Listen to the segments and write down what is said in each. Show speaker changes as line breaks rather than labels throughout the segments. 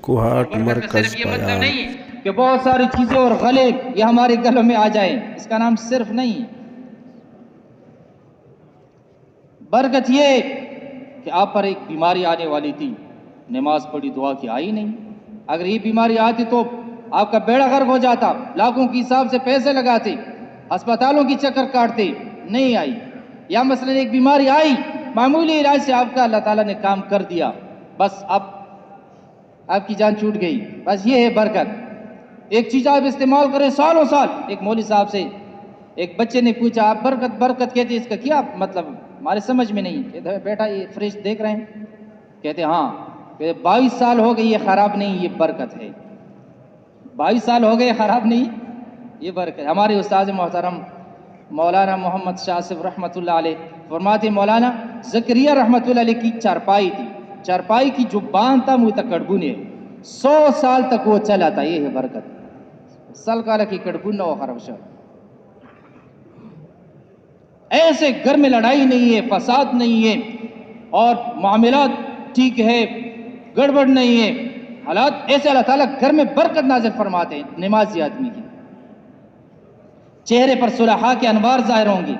کوہاٹ مرکز
صرف یہ مطلب
بیان۔
نہیں ہے کہ بہت ساری چیزیں اور غلے یہ ہمارے گلوں میں آ جائیں، اس کا نام صرف نہیں ہے۔ برکت یہ کہ آپ پر ایک بیماری آنے والی تھی، نماز پڑھی، دعا کی، آئی نہیں۔ اگر یہ بیماری آتی تو آپ کا بیڑا غرق ہو جاتا، لاکھوں کے حساب سے پیسے لگاتے، ہسپتالوں کی چکر کاٹتے، نہیں آئی۔ یا مثلا ایک بیماری آئی، معمولی علاج سے آپ کا اللہ تعالیٰ نے کام کر دیا، بس اب آپ کی جان چھوٹ گئی، بس یہ ہے برکت۔ ایک چیز آپ استعمال کریں سالوں سال۔ ایک مولوی صاحب سے ایک بچے نے پوچھا، آپ برکت برکت کہتے ہیں، اس کا کیا مطلب؟ ہمارے سمجھ میں نہیں۔ کہتے ہیں بیٹا یہ فریج دیکھ رہے ہیں؟ کہتے ہاں۔ کہ 22 سال ہو گئے یہ خراب نہیں، یہ برکت ہے۔ 22 سال ہو گئے خراب نہیں، یہ برکت ہے۔ ہمارے استاد محترم مولانا محمد شاہ صف رحمۃ اللہ علیہ فرماتے، مولانا زکریا رحمۃ اللہ علیہ کی چارپائی تھی، چارپائی کی جو باندھ تھا منہ تک کڑبو نے 100 سال تک وہ چلا تھا، یہ ہے برکت۔ سال کالا کی کڑبو نہ ہو خراب شاہ، ایسے گھر میں لڑائی نہیں ہے، فساد نہیں ہے، اور معاملات ٹھیک ہے، گڑبڑ نہیں ہے، حالات ایسے اللہ تعالیٰ گھر میں برکت نازل فرماتے ہیں۔ نمازی آدمی کی چہرے پر صلحاء کے انوار ظاہر ہوں گی،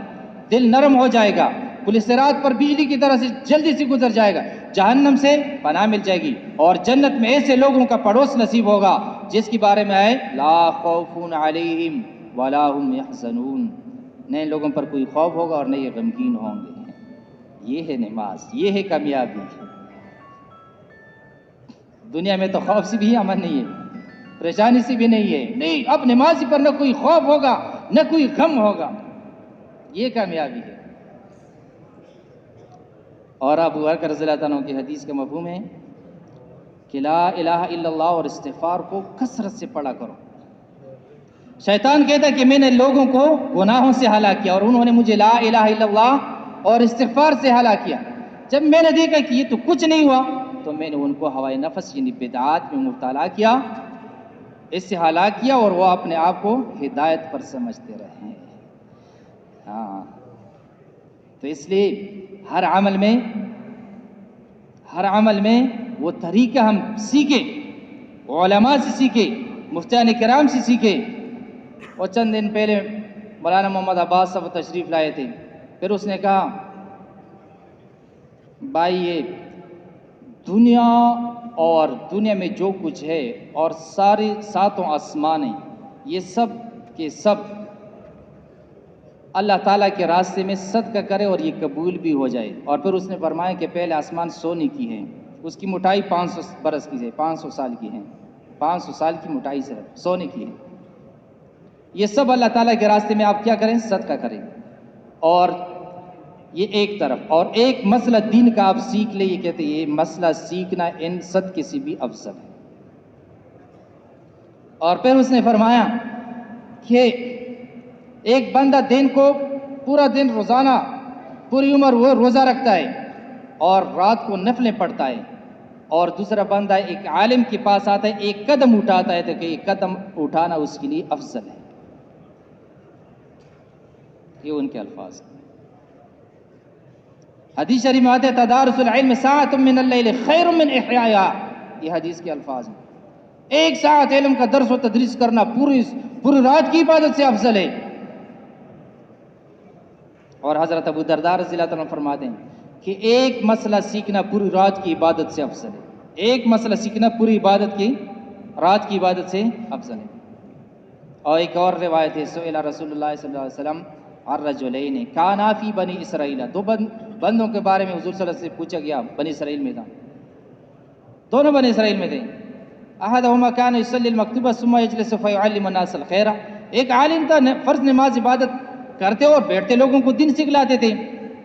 دل نرم ہو جائے گا، پل صراط پر بجلی کی طرح سے جلدی سے گزر جائے گا، جہنم سے پناہ مل جائے گی، اور جنت میں ایسے لوگوں کا پڑوس نصیب ہوگا جس کے بارے میں آئے لا خوف علیہم ولا هم یحزنون، نئے لوگوں پر کوئی خوف ہوگا اور نئے غمگین ہوں گے۔ یہ ہے نماز، یہ ہے کامیابی۔ دنیا میں تو خوف سے بھی امن نہیں ہے، پریشانی سے بھی نہیں ہے، نہیں، اب نمازی پر نہ کوئی خوف ہوگا نہ کوئی غم ہوگا، یہ کامیابی ہے۔ اور ابو بکر رضی اللہ عنہ کی حدیث کا مفہوم ہے کہ لا الہ الا اللہ اور استغفار کو کثرت سے پڑھا کرو۔ شیطان کہتا ہے کہ میں نے لوگوں کو گناہوں سے ہلاک کیا اور انہوں نے مجھے لا الہ الا اللہ اور استغفار سے ہلاک کیا۔ جب میں نے دیکھا کہ یہ تو کچھ نہیں ہوا تو میں نے ان کو ہوائے نفس یعنی بدعات میں مبتلا کیا، اس سے ہلاک کیا، اور وہ اپنے آپ کو ہدایت پر سمجھتے رہے۔ ہاں، تو اس لیے ہر عمل میں وہ طریقہ ہم سیکھیں، علماء سے سیکھیں، مفتیان کرام سے سیکھیں۔ اور چند دن پہلے مولانا محمد عباس صاحب تشریف لائے تھے، پھر اس نے کہا بھائی یہ دنیا اور دنیا میں جو کچھ ہے اور سارے ساتوں آسمانیں، یہ سب کے سب اللہ تعالیٰ کے راستے میں صدقہ کرے اور یہ قبول بھی ہو جائے۔ اور پھر اس نے فرمایا کہ پہلے آسمان سونے کی ہے، اس کی موٹائی 500 برس کی ہے، 500 سال کی ہے، 500 سال کی موٹائی سے سونے کی ہے، یہ سب اللہ تعالیٰ کے راستے میں آپ کیا کریں؟ صدقہ کریں۔ اور یہ ایک طرف، اور ایک مسئلہ دین کا آپ سیکھ لیں، یہ کہتے ہیں یہ مسئلہ سیکھنا ان صدقے سے بھی افضل ہے۔ اور پھر اس نے فرمایا کہ ایک بندہ دن کو پورا دن روزانہ پوری عمر وہ روزہ رکھتا ہے اور رات کو نفلیں پڑھتا ہے، اور دوسرا بندہ ایک عالم کے پاس آتا ہے، ایک قدم اٹھاتا ہے، تو کہ ایک قدم اٹھانا اس کے لیے افضل ہے۔ یہ ان کے الفاظ ہیں۔ حدیث شریف میں آتے تدارس العلم ساعۃ من اللیل خیر من احیاء، یہ حدیث کے الفاظ ہیں۔ ایک ساعت علم کا درس و تدریس کرنا پوری رات کی عبادت سے افضل ہے۔ اور حضرت ابو درداء رضی اللہ عنہ فرماتے ہیں کہ ایک مسئلہ سیکھنا پوری رات کی عبادت سے افضل ہے، ایک مسئلہ سیکھنا پوری رات کی عبادت سے افضل ہے۔ اور ایک اور روایت ہے سئل رسول اللہ صلی اللہ علیہ وسلم عن رجلین کانا فی بنی اسرائیل، دو بندوں کے بارے میں حضور صلی اللہ علیہ وسلم سے پوچھا گیا، بنی اسرائیل میں تھا، دونوں بنی اسرائیل میں تھے۔ احدہما کان یصلی المکتوبہ ثم یجلس فیعلم الناس الخیر، ایک عالم تھا، فرض نماز عبادت کرتے اور بیٹھتے لوگوں کو دین سکھلاتے تھے،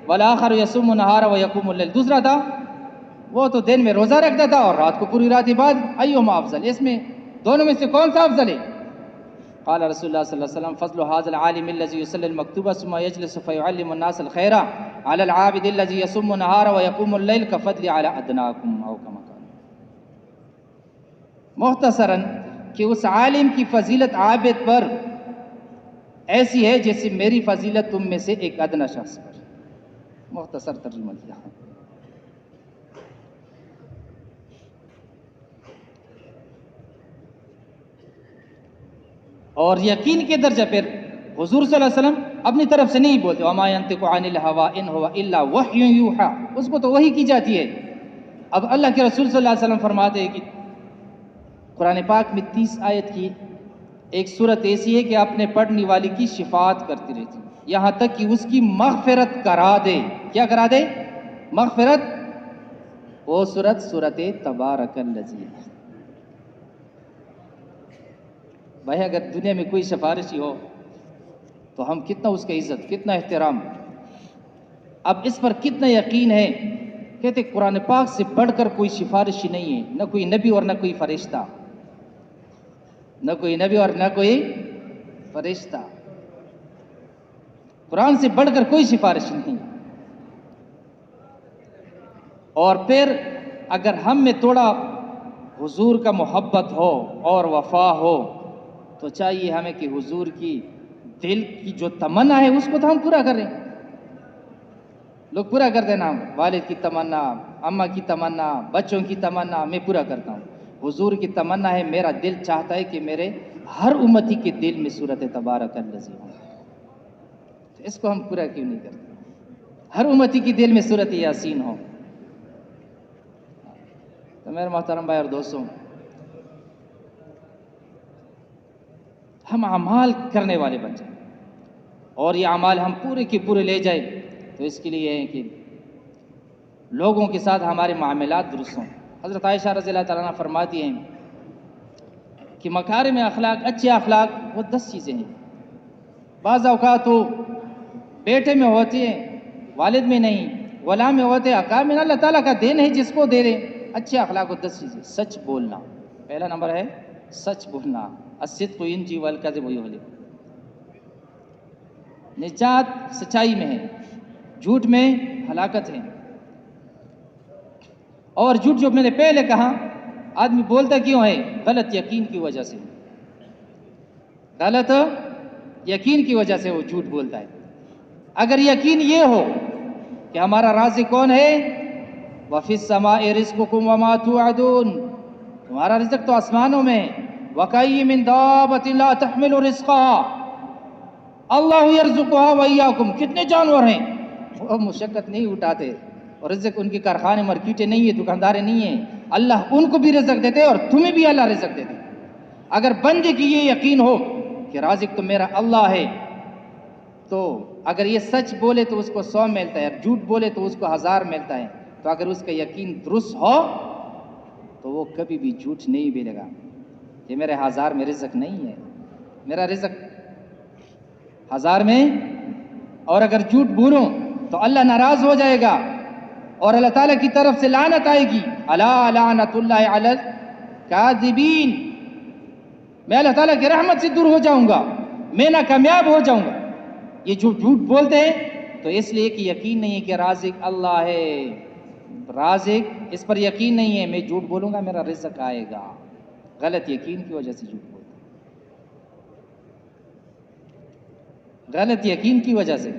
والآخر یصوم النہار ویقوم اللیل، دوسرا تھا وہ تو دن میں روزہ رکھتا تھا اور رات کو پوری رات عبادت، ایہما افضل، اس میں دونوں میں سے کون سا افضل ہے؟ قال رسول اللہ صلی اللہ علیہ وسلم فضل هذا العالم الذي يصلي المكتوبة ثم يجلس فيعلم الناس الخير على العابد الذي يصوم النهار ويقوم الليل كفضل على ادناكم او كما قال۔ مختصراً کہ اس عالم کی فضیلت عابد پر ایسی ہے جیسے میری فضیلت تم میں سے ایک ادنا شخص پر۔ مختصر ترجمہ کیا۔ اور یقین کے درجہ پھر حضور صلی اللہ علیہ وسلم اپنی طرف سے نہیں بولتے، وما ينطق عن الهوى ان هو الا وحی یوحى، اس کو تو وحی کی جاتی ہے۔ اب اللہ کے رسول صلی اللہ علیہ وسلم فرماتے ہیں کہ قرآن پاک میں 30 آیت کی ایک صورت ایسی ہے کہ اپنے پڑھنے والی کی شفاعت کرتی رہتی ہے، یہاں تک کہ اس کی مغفرت کرا دے۔ کیا کرا دے؟ مغفرت۔ وہ صورت تبارک الذی۔ بھائی اگر دنیا میں کوئی سفارشی ہو تو ہم کتنا اس کا عزت، کتنا احترام، اب اس پر کتنا یقین ہے۔ کہتے قرآن پاک سے بڑھ کر کوئی سفارشی نہیں ہے، نہ کوئی نبی اور نہ کوئی فرشتہ، نہ کوئی نبی اور نہ کوئی فرشتہ۔ قرآن سے بڑھ کر کوئی سفارش نہیں۔ اور پھر اگر ہم میں تھوڑا حضور کا محبت ہو اور وفا ہو تو چاہیے ہمیں کہ حضور کی دل کی جو تمنا ہے اس کو تو ہم پورا کریں۔ لوگ پورا کر دینا، والد کی تمنا، اماں کی تمنا، بچوں کی تمنا میں پورا کرتا ہوں۔ حضور کی تمنا ہے، میرا دل چاہتا ہے کہ میرے ہر امتی کے دل میں صورت تبارک الذی ہو۔ اس کو ہم پورا کیوں نہیں کرتے؟ ہر امتی کے دل میں صورت یاسین ہو۔ تو میرے محترم بھائی اور دوستوں، ہم اعمال کرنے والے بن جائیں اور یہ اعمال ہم پورے کے پورے لے جائیں تو اس کے لیے ہے کہ لوگوں کے ساتھ ہمارے معاملات درست ہوں۔ حضرت عائشہ رضی اللہ تعالیٰ عنہ فرماتی ہیں کہ مکارم اخلاق، اچھے اخلاق وہ 10 چیزیں ہیں۔ بعض اوقات وہ بیٹے میں ہوتی ہیں، والد میں نہیں، غلام میں ہوتے ہیں، آقا میں، اللہ تعالیٰ کا دین ہے جس کو دے رہے۔ اچھے اخلاق وہ 10 چیزیں۔ سچ بولنا، پہلا نمبر ہے سچ بولنا۔ الصدق ینجی والکذب یہلک۔ نجات سچائی میں ہے، جھوٹ میں ہلاکت ہے۔ اور جھوٹ جو میں نے پہلے کہا، آدمی بولتا کیوں ہے؟ غلط یقین کی وجہ سے، غلط یقین کی وجہ سے وہ جھوٹ بولتا ہے۔ اگر یقین یہ ہو کہ ہمارا رازق کون ہے، وَفِي السَّمَاءِ رِزْقُكُمْ وَمَا تُوعَدُونَ، تمہارا رزق تو آسمانوں میں، وَكَأَيٍّ مِّن دَابَّةٍ لَا تَحْمِلُ رِزْقَهَا اللَّهُ يَرْزُقُهَا وَإِيَّاكُمْ۔ کتنے جانور ہیں وہ مشقت نہیں اٹھاتے، اور رزق ان کے کارخانے مارکیٹیں نہیں ہیں، دکانداریں نہیں ہیں، اللہ ان کو بھی رزق دیتے اور تمہیں بھی اللہ رزق دیتے۔ اگر بندے کی یہ یقین ہو کہ رازق تو میرا اللہ ہے، تو اگر یہ سچ بولے تو اس کو 100 ملتا ہے، اور جھوٹ بولے تو اس کو 1000 ملتا ہے۔ تو اگر اس کا یقین درست ہو تو وہ کبھی بھی جھوٹ نہیں بولے گا کہ میرے 1000 میں رزق نہیں ہے، میرا رزق 1000 میں۔ اور اگر جھوٹ بولوں تو اللہ ناراض ہو جائے گا اور اللہ تعالیٰ کی طرف سے لعنت آئے گی۔ الا لعنت اللہ علی الکاذبین، میں اللہ تعالیٰ کی رحمت سے دور ہو جاؤں گا، میں ناکامیاب ہو جاؤں گا۔ یہ جو جھوٹ بولتے ہیں تو اس لیے کہ یقین نہیں ہے کہ رازق اللہ ہے، رازق اس پر یقین نہیں ہے، میں جھوٹ بولوں گا میرا رزق آئے گا۔ غلط یقین کی وجہ سے جھوٹ بولتے ہیں، غلط یقین کی وجہ سے۔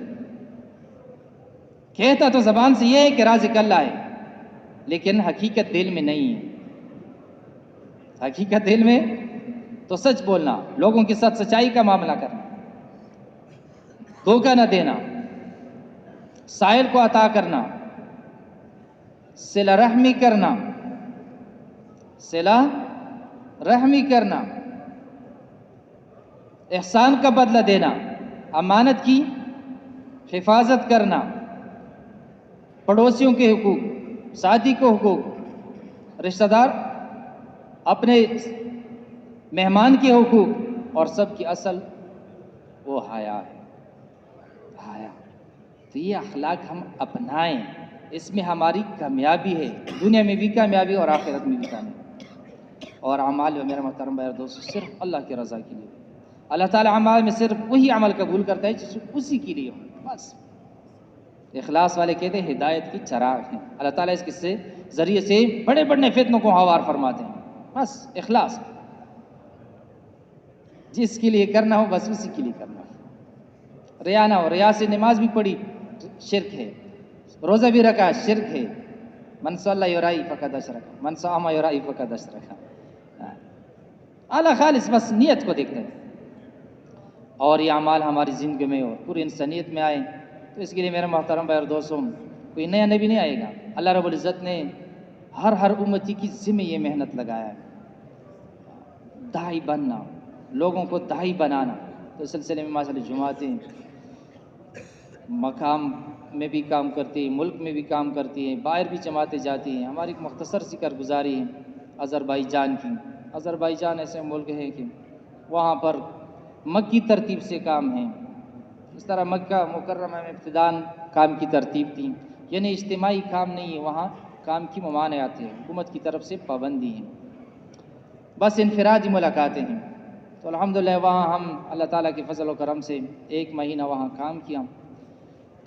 کہتا تو زبان سے یہ ہے کہ رازق اللہ ہے، لیکن حقیقت دل میں نہیں ہے۔ حقیقت دل میں تو سچ بولنا، لوگوں کے ساتھ سچائی کا معاملہ کرنا، دھوکہ نہ دینا، سائل کو عطا کرنا، صلہ رحمی کرنا، صلہ رحمی کرنا، احسان کا بدلہ دینا، امانت کی حفاظت کرنا، پڑوسیوں کے حقوق، ساتھی کو حقوق، رشتہ دار اپنے مہمان کے حقوق، اور سب کی اصل وہ حیا ہے، حیا۔ تو یہ اخلاق ہم اپنائیں، اس میں ہماری کامیابی ہے، دنیا میں بھی کامیابی اور آخرت میں بھی کامیابی۔ اور اعمال میں، میرا محترم بھائی اور دوست، صرف اللہ کی رضا کے لیے، اللہ تعالیٰ اعمال میں صرف وہی عمل قبول کرتا ہے جس اسی کے لیے ہو، بس۔ اخلاص والے کہتے ہیں ہدایت کی چراغ ہیں، اللہ تعالیٰ اس کے ذریعے سے بڑے بڑے فتنوں کو ہموار فرماتے ہیں۔ بس اخلاص، جس کے لیے کرنا ہو بس اسی کے لیے کرنا ہو۔ ریا نہ ہو، ریا سے نماز بھی پڑھی شرک ہے، روزہ بھی رکھا شرک ہے۔ من صلی یرائی فقد اشرک، من صام یرائی فقد اشرک۔ اعلیٰ خالص، بس نیت کو دیکھتے ہیں، اور یہ اعمال ہماری زندگی میں اور پوری انسانیت میں آئے. تو اس کے لیے میرے محترم بھائی اور دوستوں، کوئی نیا نبی نہیں آئے گا. اللہ رب العزت نے ہر امتی کی ذمہ یہ محنت لگایا ہے، داعی بننا، لوگوں کو داعی بنانا. تو اس سلسلے میں ماشاء اللہ جماعتیں مقام میں بھی کام کرتی ہیں، ملک میں بھی کام کرتی ہیں، باہر بھی جماعتیں جاتی ہیں. ہماری ایک مختصر سی کارگزاری ہے آذربائیجان کی. آذربائیجان ایسے ملک ہے کہ وہاں پر مکی ترتیب سے کام ہیں. اس طرح مکہ مکرمہ میں ابتداً کام کی ترتیب تھی، یعنی اجتماعی کام نہیں ہے، وہاں کام کی ممانعات ہیں، حکومت کی طرف سے پابندی ہیں، بس انفرادی ملاقاتیں ہیں. تو الحمدللہ وہاں ہم اللہ تعالیٰ کے فضل و کرم سے 1 مہینہ وہاں کام کیا.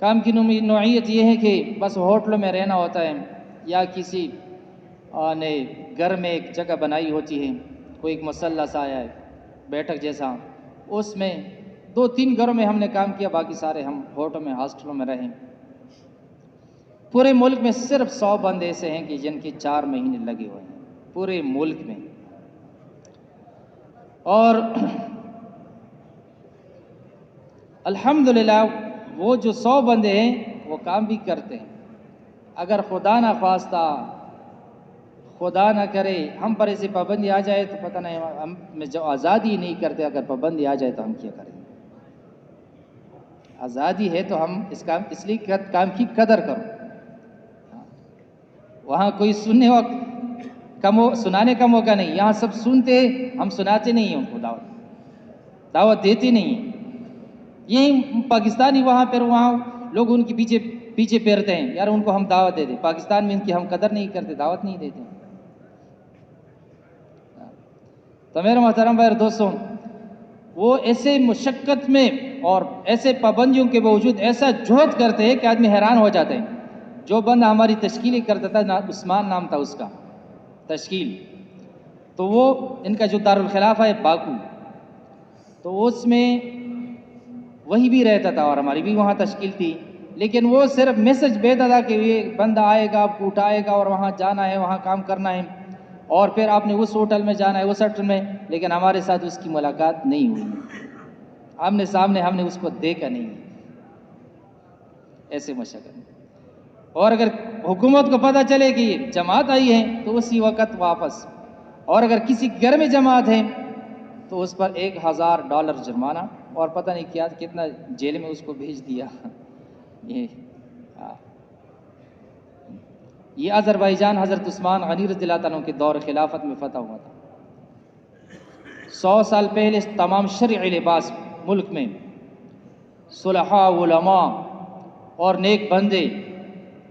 کام کی نوعیت یہ ہے کہ بس ہوٹلوں میں رہنا ہوتا ہے یا کسی نے گھر میں ایک جگہ بنائی ہوتی ہے، کوئی ایک مسلح سا آیا ہے بیٹھک جیسا، اس میں 2-3 گھروں میں ہم نے کام کیا، باقی سارے ہم ہوٹلوں میں ہاسٹلوں میں رہیں. پورے ملک میں صرف 100 بند ایسے ہیں کہ جن کے 4 مہینے لگے ہوئے ہیں پورے ملک میں. اور الحمدللہ وہ جو 100 بندے ہیں وہ کام بھی کرتے ہیں. اگر خدا نہ خواستہ، خدا نہ کرے ہم پر ایسی پابندی آ جائے تو پتہ نہیں، ہم میں جو آزادی نہیں کرتے، اگر پابندی آ جائے تو ہم کیا کریں گے. آزادی ہے تو ہم اس لیے کام کی قدر کرو. وہاں کوئی سنانے کا موقع نہیں، یہاں سب سنتے، ہم سناتے نہیں ہیں، ان کو دعوت دیتے نہیں ہیں. یہی پاکستانی وہاں لوگ ان کے پیچھے پھرتے ہیں، یار ان کو ہم دعوت دے دیں. پاکستان میں ان کی ہم قدر نہیں کرتے، دعوت نہیں دیتے. تو میرے محترم بھائی اور دوستوں، وہ ایسے مشقت میں اور ایسے پابندیوں کے باوجود ایسا جہد کرتے ہیں کہ آدمی حیران ہو جاتے ہیں. جو بندہ ہماری تشکیل کرتا تھا، عثمان نام تھا اس کا تشکیل، تو وہ ان کا جو دارالخلافہ ہے باکو، تو اس میں وہی بھی رہتا تھا اور ہماری بھی وہاں تشکیل تھی. لیکن وہ صرف میسج بھیجتا تھا کہ یہ بندہ آئے گا، آپ کو اٹھائے گا اور وہاں جانا ہے، وہاں کام کرنا ہے، اور پھر آپ نے اس ہوٹل میں جانا ہے، اس ہوٹل میں. لیکن ہمارے ساتھ اس کی ملاقات نہیں ہوئی، آمنے سامنے ہم نے اس کو دیکھا نہیں. ایسے مشقت. اور اگر حکومت کو پتہ چلے کہ جماعت آئی ہے تو اسی وقت واپس. اور اگر کسی گھر میں جماعت ہے تو اس پر $1000 جرمانہ، اور پتہ نہیں کتنا جیل میں اس کو بھیج دیا. یہ آذربائیجان حضرت عثمان غنی رضی اللہ تعالیٰ کے دور خلافت میں فتح ہوا تھا. 100 سال پہلے تمام شرعی لباس ملک میں صلحاء، علماء اور نیک بندے،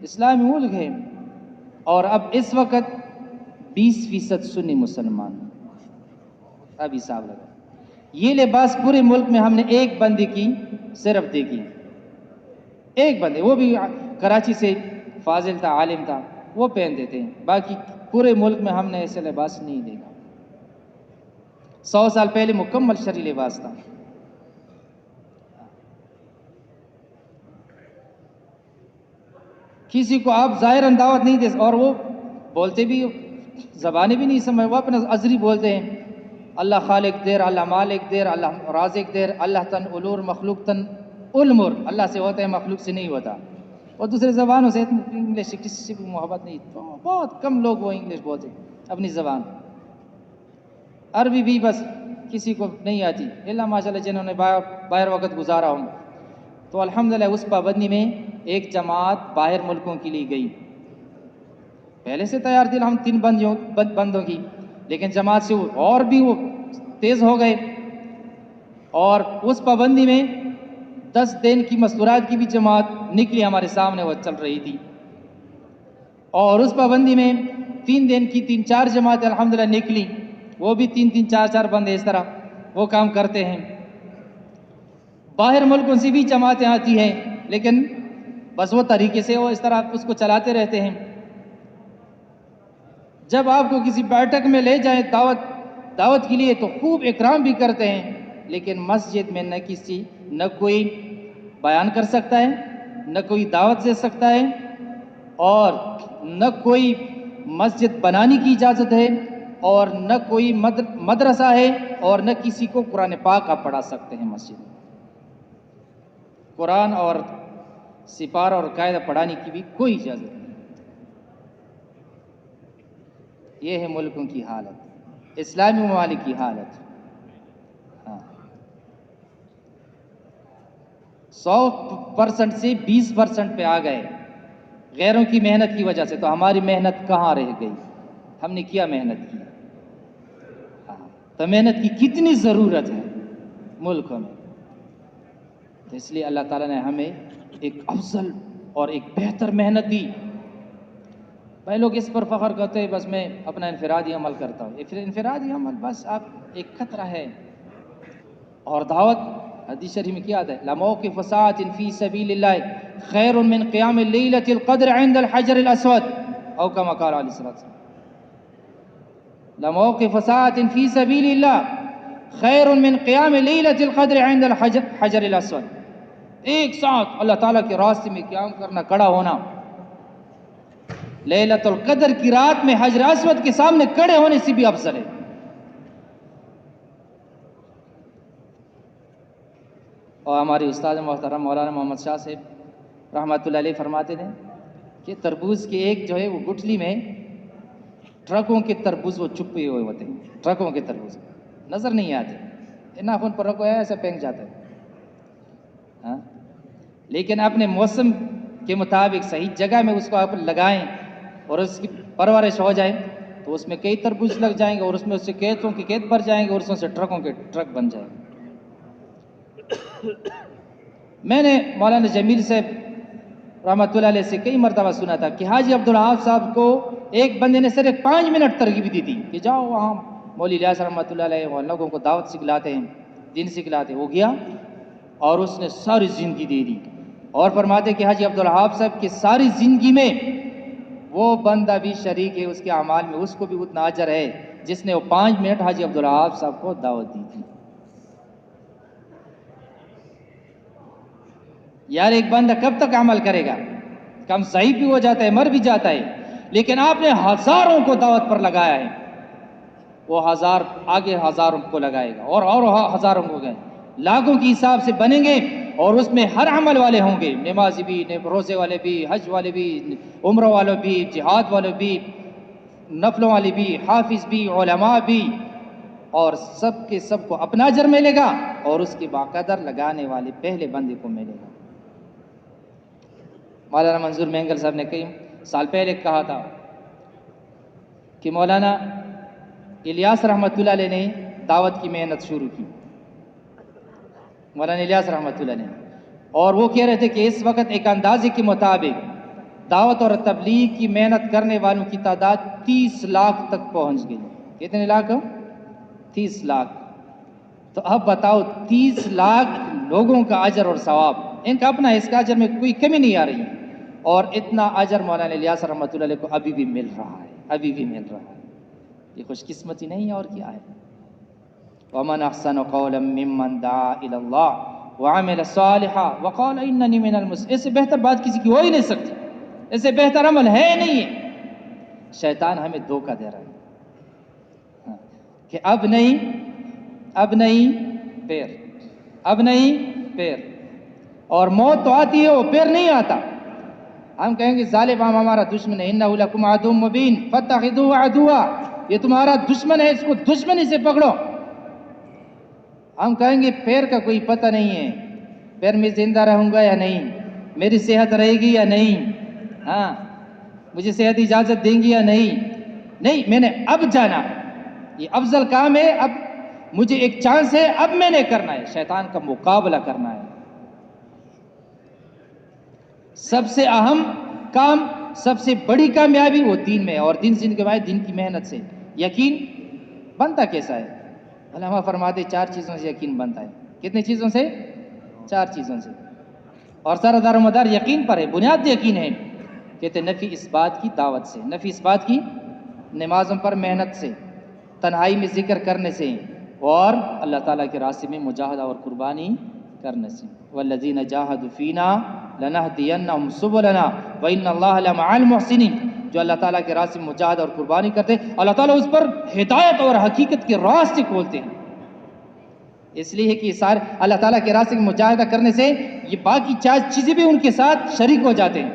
اسلامی ملک ہے. اور اب اس وقت 20% سنی مسلمان. اب حساب لگا، یہ لباس پورے ملک میں ہم نے 1 بندے کی صرف دیکھی، 1 بندے، وہ بھی کراچی سے فاضل تھا، عالم تھا، وہ پہنتے تھے. باقی پورے ملک میں ہم نے ایسے لباس نہیں دیکھا. 100 سال پہلے مکمل شرعی لباس تھا. کسی کو آپ ظاہراً دعوت نہیں دے، اور وہ بولتے بھی زبانیں بھی نہیں سمجھ، وہ اپنا ازری بولتے ہیں، اللہ خالق دیر، اللہ مالک دیر، اللہ رازق دیر، اللہ تن علور مخلوق تن علمر. اللہ سے ہوتا ہے، مخلوق سے نہیں ہوتا. اور دوسرے زبانوں سے انگلش سے کسی سے بھی محبت نہیں. تو بہت کم لوگ وہ انگلش بولتے اپنی زبان. عربی بھی بس کسی کو نہیں آتی، اللہ ماشاء اللہ جنہوں نے باہر وقت گزارا ہوں. تو الحمدللہ اس پابندی میں ایک جماعت باہر ملکوں کے لیے گئی. پہلے سے تیار تھی ہم 3 بندوں کی، لیکن جماعت سے اور بھی وہ تیز ہو گئے. اور اس پابندی میں 10 دن کی مستورات کی بھی جماعت نکلی ہمارے سامنے، وہ چل رہی تھی. اور اس پابندی میں 3 دن کی 3-4 جماعتیں الحمدللہ نکلی، وہ بھی 3-3 4-4 بندے اس طرح وہ کام کرتے ہیں. باہر ملکوں سے بھی جماعتیں آتی ہیں، لیکن بس وہ طریقے سے وہ اس طرح اس کو چلاتے رہتے ہیں. جب آپ کو کسی بیٹھک میں لے جائیں دعوت کے لیے تو خوب اکرام بھی کرتے ہیں، لیکن مسجد میں نہ کوئی بیان کر سکتا ہے، نہ کوئی دعوت دے سکتا ہے، اور نہ کوئی مسجد بنانے کی اجازت ہے، اور نہ کوئی مدرسہ ہے، اور نہ کسی کو قرآن پاک آپ پڑھا سکتے ہیں مسجد میں. قرآن اور سپارہ اور قاعدہ پڑھانے کی بھی کوئی اجازت نہیں۔ یہ ہے ملکوں کی حالت، اسلامی ممالک کی حالت۔ 100% سے 20% پہ آ گئے غیروں کی محنت کی وجہ سے، تو ہماری محنت کہاں رہ گئی؟ ہم نے کیا محنت کی؟ تو محنت کی کتنی ضرورت ہے ملکوں میں۔ تو اس لیے اللہ تعالیٰ نے ہمیں ایک افضل اور ایک بہتر محنت دی۔ بھائی لوگ اس پر فخر کرتے ہیں بس میں اپنا انفرادی عمل کرتا ہوں، پھر انفرادی عمل بس آپ ایک خطرہ ہے۔ اور دعوت حدیث شریف میں کیا آتا ہے؟ لَمَوْقِفُ سَاعَةٍ فِي سَبِيلِ اللَّهِ خَيْرٌ مِّن قِيَامِ اللَّيْلَةِ الْقَدْرِ عِنْدَ الْحَجَرِ الْأَسْوَدِ أو كما قال علیہ الصلوۃ والسلام۔ لَمَوْقِفُ سَاعَةٍ فِي سَبِيلِ اللَّهِ خَيْرٌ مِّن قِيَامِ اللَّيْلَةِ الْقَدْرِ عِنْدَ الْحَجَرِ الْأَسْوَدِ۔ ایک ساتھ اللہ تعالیٰ کے راستے میں قیام کرنا، کھڑا ہونا، لیلۃ القدر کی رات میں حجر اسود کے سامنے کھڑے ہونے سے بھی افضل ہے۔ اور ہمارے استاد محترم مولانا محمد شاہ صاحب رحمۃ اللہ علیہ فرماتے تھے کہ تربوز کے ایک جو ہے وہ گٹھلی میں ٹرکوں کے تربوز وہ چھپے ہوئے ہوتے ہیں، ٹرکوں کے تربوز نظر نہیں آتے، ناخن پر رکھو ہے ایسا پھینک جاتا ہے، ہاں، لیکن اپنے موسم کے مطابق صحیح جگہ میں اس کو آپ لگائیں اور اس کی پرورش ہو جائے تو اس میں کئی تربوز لگ جائیں گے، اور اس میں اس سے کھیتوں کے کھیت بھر جائیں گے، اور اس سے ٹرکوں کے ٹرک بن جائیں گے۔ میں نے مولانا جمیل صاحب رحمۃ اللہ علیہ سے کئی مرتبہ سنا تھا کہ حاجی عبدالوہاب صاحب کو ایک بندے نے صرف 5 منٹ ترغیب دی تھی کہ جاؤ وہاں مولوی الیاس رحمۃ اللہ علیہ وہ لوگوں کو دعوت سکھلاتے ہیں، دین سکھلاتے ہیں۔ وہ گیا اور اس نے ساری زندگی دے دی، اور فرماتے کہ حاجی عبدالوہاب صاحب کی ساری زندگی میں وہ بندہ بھی شریک ہے اس کے اعمال میں، اس کو بھی اتنا اجر ہے جس نے وہ 5 منٹ حاجی عبدالوہاب صاحب کو دعوت دی تھی۔ یار ایک بندہ کب تک عمل کرے گا؟ کم صحیح بھی ہو جاتا ہے، مر بھی جاتا ہے، لیکن آپ نے ہزاروں کو دعوت پر لگایا ہے، وہ ہزار آگے ہزاروں کو لگائے گا، اور ہزاروں کو گئے، لاکھوں کے حساب سے بنیں گے، اور اس میں ہر عمل والے ہوں گے، نمازی بھی، روزے والے بھی، حج والے بھی، عمرہ والے بھی، جہاد والے بھی، نفلوں والے بھی، حافظ بھی، علماء بھی، اور سب کے سب کو اپنا اجر ملے گا، اور اس کی باقدر لگانے والے پہلے بندے کو ملے گا۔ مولانا منظور مینگل صاحب نے کئی سال پہلے کہا تھا کہ مولانا الیاس رحمۃ اللہ علیہ نے دعوت کی محنت شروع کی، مولانا الیاس رحمۃ اللہ نے، اور وہ کہہ رہے تھے کہ اس وقت ایک اندازے کے مطابق دعوت اور تبلیغ کی محنت کرنے والوں کی تعداد 30 لاکھ تک پہنچ گئی۔ کتنے لاکھ؟ 30 لاکھ۔ تو اب بتاؤ 30 لاکھ لوگوں کا اجر اور ثواب، ان کا اپنا اس کا اجر میں کوئی کمی نہیں آ رہی، اور اتنا اجر مولانا الیاس رحمۃ اللہ علیہ کو ابھی بھی مل رہا ہے، ابھی بھی مل رہا ہے۔ یہ خوش قسمتی نہیں ہے اور کیا ہے؟ وَمَنْ أَحْسَنُ قَوْلًا مِّمَّنْ دَعَا إِلَى اللَّهِ وَعَمِلَ صَالِحًا وَقَالَ إِنَّنِي مِنَ الْمُسْلِمِينَ۔ اس سے بہتر بات کسی کی ہو ہی نہیں سکتی، اس سے بہتر عمل ہے نہیں ہے۔ شیطان ہمیں دھوکہ دے رہا ہے کہ اب نہیں پیر، اب نہیں پیر، اور موت تو آتی ہے، وہ پیر نہیں آتا۔ ہم کہیں گے ظالم ہمارا دشمن ہے، إِنَّهُ لَكُمْ عَدُوٌّ مُّبِينٌ فَاتَّخِذُوهُ عَدُوًّا، یہ تمہارا دشمن ہے، اس کو دشمنی سے پکڑو۔ ہم کہیں گے پیر کا کوئی پتہ نہیں ہے، پیر میں زندہ رہوں گا یا نہیں، میری صحت رہے گی یا نہیں، ہاں مجھے صحت اجازت دیں گی یا نہیں، میں نے اب جانا، یہ افضل کام ہے، اب مجھے ایک چانس ہے، اب میں نے کرنا ہے، شیطان کا مقابلہ کرنا ہے۔ سب سے اہم کام، سب سے بڑی کامیابی وہ دین میں، اور دین کے بعد دین کی محنت سے یقین بنتا کیسا ہے؟ علماء فرماتے 4 چیزوں سے یقین بنتا ہے۔ کتنی چیزوں سے؟ 4 چیزوں سے، اور سارا دار و مدار یقین پر ہے، بنیاد یقین ہے۔ کہتے نفی اس بات کی دعوت سے، نفی اس بات کی نمازوں پر محنت سے، تنہائی میں ذکر کرنے سے، اور اللہ تعالیٰ کے راستے میں مجاہدہ اور قربانی کرنے سے۔ والذین جاہدوا فینا لنہدینہم سبلنا وان اللہ لمع المحسنین، جو اللہ تعالیٰ کے راستے میں مجاہدہ اور قربانی کرتے ہیں، اللہ تعالیٰ اس پر ہدایت اور حقیقت کے راستے کھولتے ہیں۔ اس لیے کہ سارے اللہ تعالیٰ کے راستے میں مجاہدہ کرنے سے یہ باقی چیزیں بھی ان کے ساتھ شریک ہو جاتے ہیں.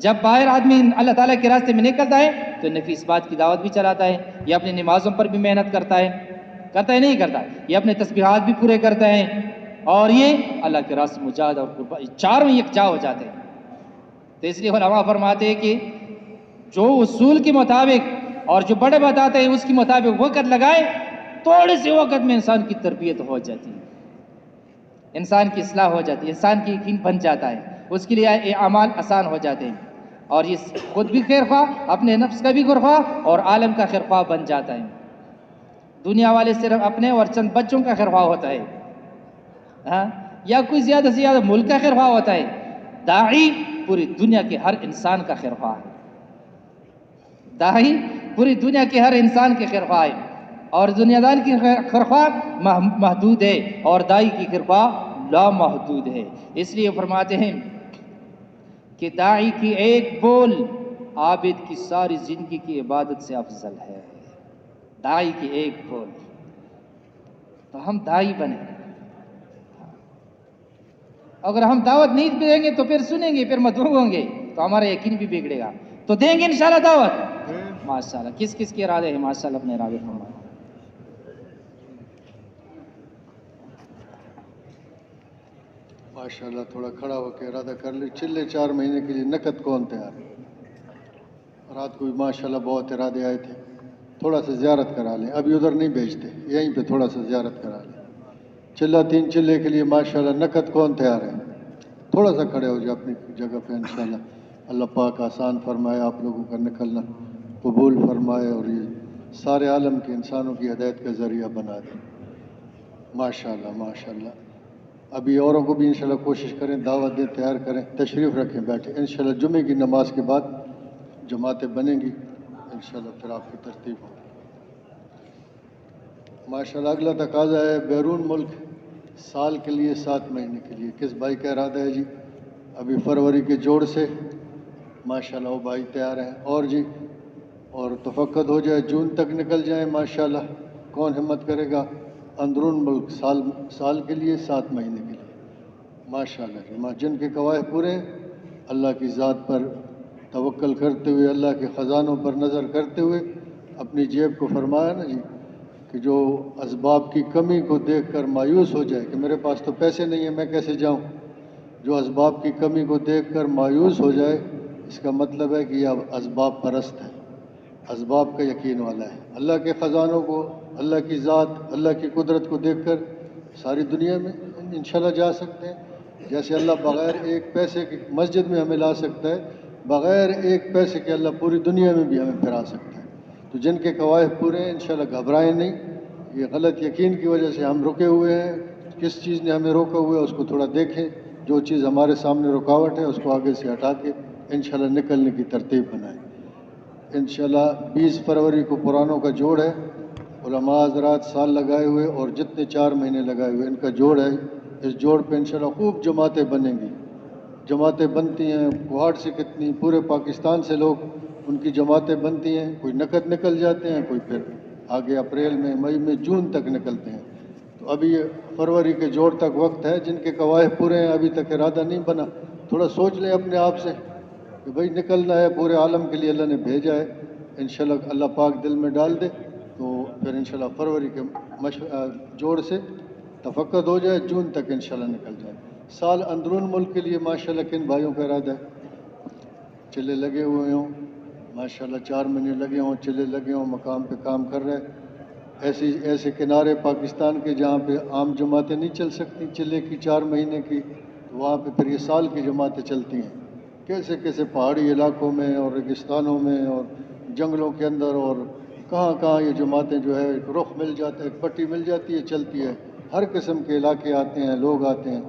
جب باہر آدمی اللہ تعالیٰ کے راستے میں نکلتا ہے تو نفیس بات کی دعوت بھی چلاتا ہے، یہ اپنی نمازوں پر بھی محنت کرتا ہے نہیں کرتا، یہ اپنے تسبیحات بھی پورے کرتا ہے، اور یہ اللہ کے راستے میں مجاہدہ اور قربانی چاروں یکجا ہو جاتے ہیں. تو اس لیے علماء فرماتے ہیں کہ جو اصول کے مطابق اور جو بڑے بتاتے ہیں اس کے مطابق وقت لگائے، تھوڑے سے وقت میں انسان کی تربیت ہو جاتی ہے، انسان کی اصلاح ہو جاتی ہے، انسان کی یقین بن جاتا ہے، اس کے لیے یہ اعمال آسان ہو جاتے ہیں، اور یہ خود بھی خیر خواہ، اپنے نفس کا بھی خیر خواہ اور عالم کا خیر خواہ بن جاتا ہے. دنیا والے صرف اپنے اور چند بچوں کا خیر خواہ ہوتا ہے، ہاں، یا کوئی زیادہ سے زیادہ ملک کا خیر خواہ ہوتا ہے. داعی پوری دنیا کے ہر انسان کا خیر خواہ ہے، داعی پوری دنیا کے ہر انسان کے خیر خواہ ہے، اور دنیا دار کی خیر خواہ محدود ہے اور داعی کی خیر خواہ لامحدود ہے. اس لیے فرماتے ہیں کہ داعی کی ایک بول عابد کی ساری زندگی کی عبادت سے افضل ہے. داعی کی ایک بول. تو ہم داعی بنیں. اگر ہم دعوت نہیں دیں گے تو پھر سنیں گے، پھر مدعو ہوں گے تو ہمارا یقین بھی بگڑے گا. تو دیں گے انشاءاللہ دعوت. ماشاءاللہ. کس کس کے ارادے ہیں؟ ماشاءاللہ اپنے ارادے فرمائیں.
ماشاءاللہ. تھوڑا کھڑا ہو کے ارادہ کر لے. چلے 4 مہینے کے لیے نقد کون تیار ہے؟ رات کو بھی ماشاءاللہ بہت ارادے آئے تھے. تھوڑا سا زیارت کرا لیں، ابھی ادھر نہیں بھیجتے، یہیں پہ تھوڑا سا زیارت کرا لیں. چلہ 3 چلے کے لیے ماشاءاللہ نقد کون تیار ہے؟ تھوڑا سا کھڑے ہو جائے اپنی جگہ پہ. انشاءاللہ اللہ پاک آسان فرمائے، آپ لوگوں کا نکلنا قبول فرمائے اور یہ سارے عالم کے انسانوں کی ہدایت کا ذریعہ بنا دے. ماشاءاللہ ماشاءاللہ. ابھی اوروں کو بھی انشاءاللہ کوشش کریں، دعوت دیں، تیار کریں، تشریف رکھیں، بیٹھیں. انشاءاللہ جمعے کی نماز کے بعد جماعتیں بنیں گی انشاءاللہ، پھر آپ کی ترتیب ہوگی. ماشاءاللہ. اگلا تقاضا ہے بیرون ملک سال کے لیے 7 مہینے کے لیے. کس بھائی کا ارادہ ہے جی؟ ابھی فروری کے جوڑ سے ماشاءاللہ وہ بھائی تیار ہیں. اور جی، اور تفقد ہو جائے جون تک نکل جائیں ماشاءاللہ. کون ہمت کرے گا؟ اندرون ملک سال کے لیے 7 مہینے کے لیے ماشاءاللہ. جن کے قواعد پورے ہیں، اللہ کی ذات پر توکل کرتے ہوئے، اللہ کے خزانوں پر نظر کرتے ہوئے اپنی جیب کو فرمایا نا جی کہ جو اسباب کی کمی کو دیکھ کر مایوس ہو جائے کہ میرے پاس تو پیسے نہیں ہیں، میں کیسے جاؤں. جو اسباب کی کمی کو دیکھ کر مایوس ہو جائے، اس کا مطلب ہے کہ یہ اب اسباب پرست ہے، اسباب کا یقین والا ہے. اللہ کے خزانوں کو، اللہ کی ذات، اللہ کی قدرت کو دیکھ کر ساری دنیا میں انشاءاللہ جا سکتے ہیں. جیسے اللہ بغیر ایک پیسے کی مسجد میں ہمیں لا سکتا ہے، بغیر ایک پیسے کے اللہ پوری دنیا میں بھی ہمیں پھرا سکتا ہے. تو جن کے قواعد پورے ہیں انشاءاللہ گھبرائیں نہیں. یہ غلط یقین کی وجہ سے ہم رکے ہوئے ہیں. کس چیز نے ہمیں روکا ہوا ہے اس کو تھوڑا دیکھیں. جو چیز ہمارے سامنے رکاوٹ ہے اس کو آگے سے ہٹا کے انشاءاللہ نکلنے کی ترتیب بنائیں. انشاءاللہ 20 فروری کو پرانوں کا جوڑ ہے. علماء حضرات سال لگائے ہوئے اور جتنے 4 مہینے لگائے ہوئے ان کا جوڑ ہے. اس جوڑ پہ انشاءاللہ خوب جماعتیں بنیں گی. جماعتیں بنتی ہیں کوہاڑ سے کتنی، پورے پاکستان سے لوگ ان کی جماعتیں بنتی ہیں. کوئی نقد نکل جاتے ہیں، کوئی پھر آگے اپریل میں، مئی میں، جون تک نکلتے ہیں. تو ابھی یہ فروری کے جوڑ تک وقت ہے. جن کے قواعد پورے ہیں ابھی تک ارادہ نہیں بنا، تھوڑا سوچ لیں اپنے آپ سے کہ بھائی نکلنا ہے، پورے عالم کے لیے اللہ نے بھیجا ہے. انشاءاللہ اللہ پاک دل میں ڈال دے تو پھر انشاءاللہ فروری کے جوڑ سے تفقد ہو جائے، جون تک انشاءاللہ نکل جائے. سال اندرون ملک کے لیے ماشاءاللہ کن بھائیوں کا ارادہ ہے؟ چلے لگے ہوئے ہوں ماشاءاللہ، 4 مہینے لگے ہوں، چلے لگے ہوں، مقام پہ کام کر رہے. ایسے کنارے پاکستان کے جہاں پہ عام جماعتیں نہیں چل سکتی چلے کی 4 مہینے کی، تو وہاں پہ پھر یہ سال کی جماعتیں چلتی ہیں. کیسے کیسے پہاڑی علاقوں میں اور ریگستانوں میں اور جنگلوں کے اندر اور کہاں کہاں یہ جماعتیں جو ہے ایک رخ مل جاتا ہے، ایک پٹی مل جاتی ہے، چلتی ہے. ہر قسم کے علاقے آتے ہیں، لوگ آتے ہیں.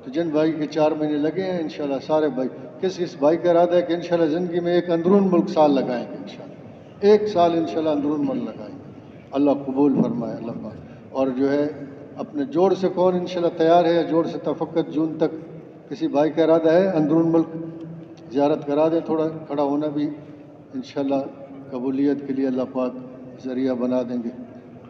تو جن بھائی کے 4 مہینے لگے ہیں انشاءاللہ سارے بھائی، کس بھائی کا ارادہ ہے کہ انشاءاللہ زندگی میں ایک اندرون ملک سال لگائیں گے انشاءاللہ، ایک سال انشاءاللہ اندرون ملک لگائیں گے. اللہ قبول فرمائے اللہ پاک. اور جو ہے اپنے جوڑ سے کون انشاءاللہ تیار ہے؟ جوڑ سے تفقد جون تک کسی بھائی کا ارادہ ہے اندرون ملک زیارت کرا دیں. تھوڑا کھڑا ہونا بھی انشاءاللہ قبولیت کے لیے اللہ پاک ذریعہ بنا دیں گے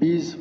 20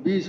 20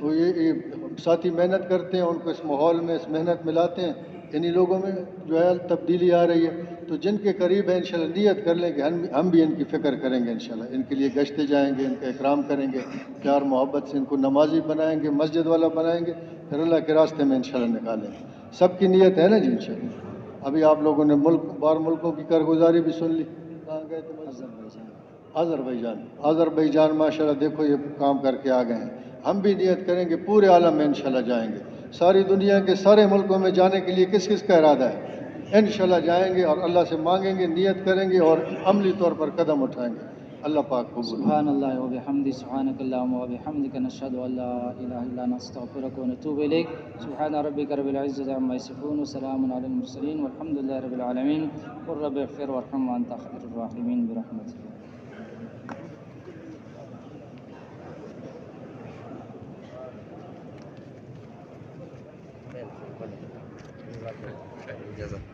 وہ یہ ساتھی محنت کرتے ہیں، ان کو اس ماحول میں اس محنت ملاتے ہیں، انہی لوگوں میں جو ہے تبدیلی آ رہی ہے۔ تو جن کے قریب ہیں انشاءاللہ نیت کر لیں کہ ہم بھی ان کی فکر کریں گے انشاءاللہ، ان کے لیے گشتے جائیں گے، ان کا اکرام کریں گے، پیار محبت سے ان کو نمازی بنائیں گے، مسجد والا بنائیں گے، پھر اللہ کے راستے میں انشاءاللہ نکالیں گے۔ سب کی نیت ہے نا جی انشاءاللہ۔ ابھی آپ لوگوں نے بار ملکوں کی کارگزاری بھی سن لی۔ کہاں گئے تھے؟ آذربائیجان ماشاءاللہ دیکھو یہ کام کر کے آ گئے ہیں۔ ہم بھی نیت کریں گے پورے عالم میں انشاءاللہ جائیں گے، ساری دنیا کے سارے ملکوں میں جانے کے لیے کس کس کا ارادہ ہے؟ انشاءاللہ جائیں گے اور اللہ سے مانگیں گے، نیت کریں گے اور عملی طور پر قدم اٹھائیں گے۔ اللہ پاک قبول۔
سبحان اللہ و بحمدہ، سبحانک اللہم و بحمدک، نشہد ان لا الہ الا انت، نستغفرک و نتوب الیک۔ سبحان ربک رب العزۃ عما یصفون وسلام علی المرسلین والحمد للہ رب العالمین۔ قل رب اغفر وارحم وانت خیر الراحمین برحمتک۔
اجازت